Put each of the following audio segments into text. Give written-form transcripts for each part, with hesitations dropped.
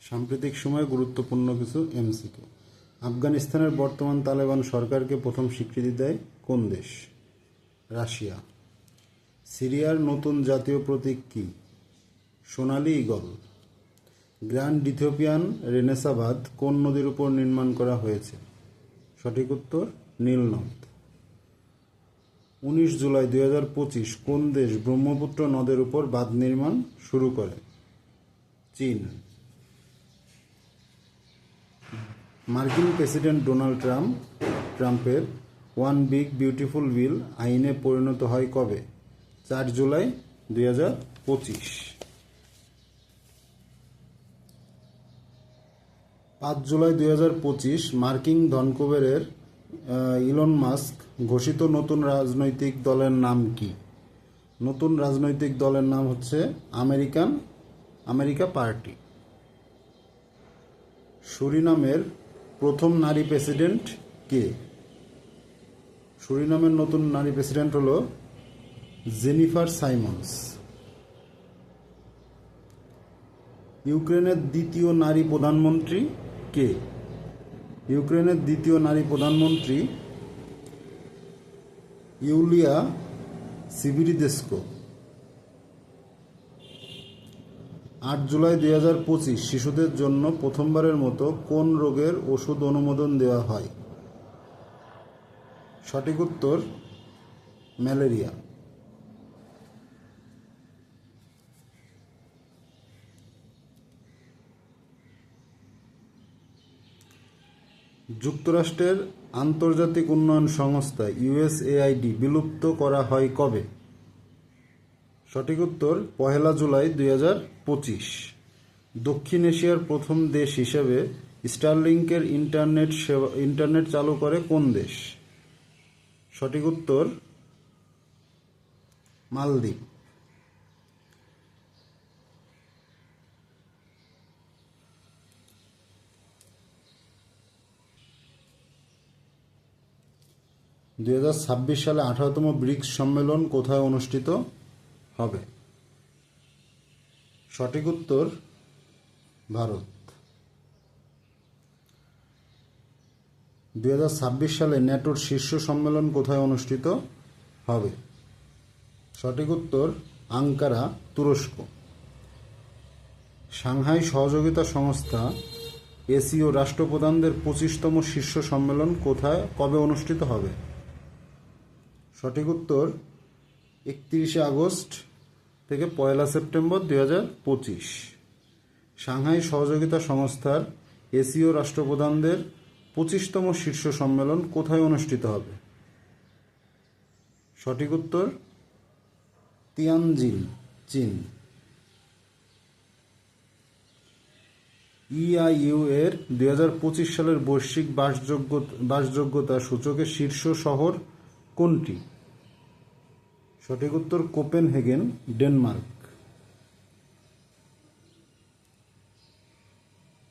সাম্প্রতিক সময়ে গুরুত্বপূর্ণ কিছু এমসিকিউ। আফগানিস্তানের বর্তমান তালেবান সরকারকে প্রথম স্বীকৃতি দেয় কোন দেশ? রাশিয়া। সিরিয়ার নতুন জাতীয় প্রতীক কি? সোনালী ঈগল। গ্র্যান্ড ইথিওপিয়ান রেনেসাঁ বাঁধ কোন নদীর উপর নির্মাণ করা হয়েছে? সঠিক উত্তর নীল নদ। 19 জুলাই 2025 কোন দেশ ব্রহ্মপুত্র নদের উপর বাঁধ নির্মাণ শুরু করে? চীন। মার্কিন প্রেসিডেন্ট ডোনাল্ড ট্রাম্পের ওয়ান বিগ বিউটিফুল বিল আইনে পরিণত হয় কবে? 4 জুলাই 2025। 5 জুলাই 2025 মার্কিন ধনকুবেরের ইলন মাস্ক ঘোষিত নতুন রাজনৈতিক দলের নাম কি? নতুন রাজনৈতিক দলের নাম হচ্ছে আমেরিকা পার্টি। সুরিনামের প্রথম নারী প্রেসিডেন্ট কে? সুরিনামের নতুন নারী প্রেসিডেন্ট হলো জেনিফার সাইমন্স। ইউক্রেনের দ্বিতীয় নারী প্রধানমন্ত্রী কে? ইউক্রেনের দ্বিতীয় নারী প্রধানমন্ত্রী ইউলিয়া সিভিরিদেস্কো। 8 জুলাই 2025 শিশুদের জন্য প্রথমবারের মতো কোন রোগের ওষুধ অনুমোদন দেওয়া হয়? সঠিক উত্তর ম্যালেরিয়া। যুক্তরাষ্ট্রের আন্তর্জাতিক উন্নয়ন সংস্থা ইউএসএআইডি বিলুপ্ত করা হয় কবে? সঠিক উত্তর 1 জুলাই 2025। দক্ষিণ এশিয়ার প্রথম দেশ হিসেবে স্টারলিংকের ইন্টারনেট চালু করে কোন দেশ? সঠিক উত্তর মালদ্বীপ। সালে 18তম ব্রিক্স সম্মেলন কোথায় অনুষ্ঠিত হবে? সঠিক উত্তর ভারত। 2026 সালে ন্যাটোর শীর্ষ সম্মেলন কোথায় অনুষ্ঠিত হবে? সঠিক উত্তর আঙ্কারা, তুরস্ক। সাংহাই সহযোগিতা সংস্থা এসিও রাষ্ট্রপ্রধানদের 25তম শীর্ষ সম্মেলন কবে অনুষ্ঠিত হবে? সঠিক উত্তর 31 আগস্ট থেকে 1 সেপ্টেম্বর 2025। সাংহাই সহযোগিতা সংস্থার এসিও রাষ্ট্রপ্রধানদের 25তম শীর্ষ সম্মেলন কোথায় অনুষ্ঠিত হবে? সঠিক উত্তর তিয়ানজিন, চীন। ইআইইউ এর 2025 সালের বৈশ্বিক বাসযোগ্যতা সূচকে শীর্ষ শহর কোনটি? সঠিক উত্তর কোপেনহেগেন, ডেনমার্ক।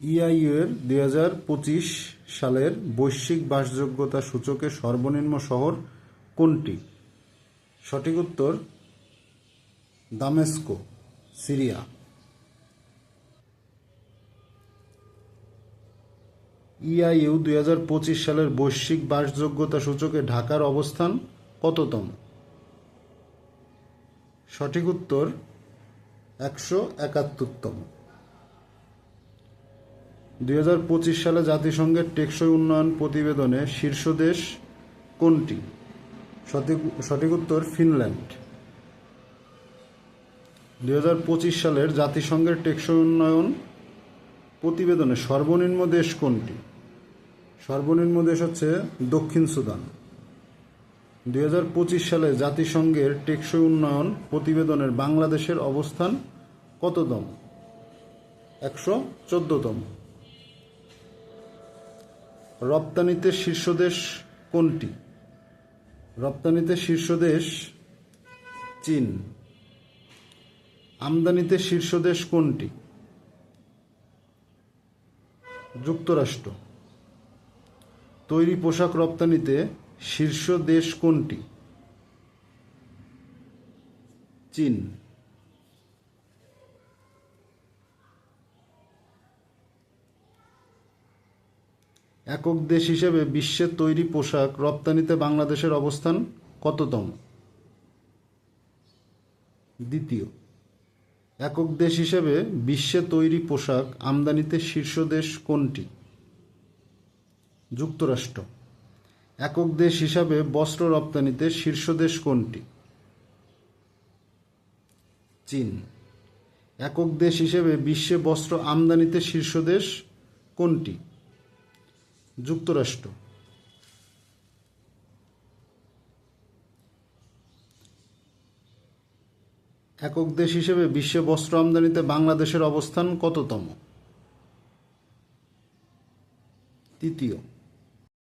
ইআইইউ এর 2025 সালের বৈশ্বিক বাসযোগ্যতা সূচকে সর্বনিম্ন শহর কোনটি? সঠিক উত্তর দামেস্কো, সিরিয়া। ইআইইউ 2025 সালের বৈশ্বিক বাসযোগ্যতা সূচকে ঢাকার অবস্থান কততম? সঠিক উত্তর 171তম। 2025 সালে জাতিসংঘের টেকসই উন্নয়ন প্রতিবেদনে শীর্ষ দেশ কোনটি? সঠিক উত্তর ফিনল্যান্ড। 2025 সালের জাতিসংঘের টেকসই উন্নয়ন প্রতিবেদনে সর্বনিম্ন দেশ কোনটি? সর্বনিম্ন দেশ হচ্ছে দক্ষিণ সুদান। 2025 সালে জাতিসংঘের টেকসই উন্নয়ন প্রতিবেদনের বাংলাদেশের অবস্থান কততম? 114তম। রপ্তানিতে শীর্ষ দেশ কোনটি? রপ্তানিতে শীর্ষ দেশ চীন। আমদানিতে শীর্ষ দেশ কোনটি? যুক্তরাষ্ট্র। তৈরি পোশাক রপ্তানিতে শীর্ষ দেশ কোনটি? চীন। একক দেশ হিসেবে বিশ্বের তৈরি পোশাক রপ্তানিতে বাংলাদেশের অবস্থান কততম? দ্বিতীয়। একক দেশ হিসেবে বিশ্বে তৈরি পোশাক আমদানিতে শীর্ষ দেশ কোনটি? যুক্তরাষ্ট্র। একক দেশ হিসাবে বস্ত্র রপ্তানিতে শীর্ষ দেশ কোনটি? চীন। একক দেশ হিসেবে বিশ্বে বস্ত্র আমদানিতে শীর্ষ দেশ কোনটি? যুক্তরাষ্ট্র। একক দেশ হিসেবে বিশ্বে বস্ত্র আমদানিতে বাংলাদেশের অবস্থান কততম? তৃতীয়।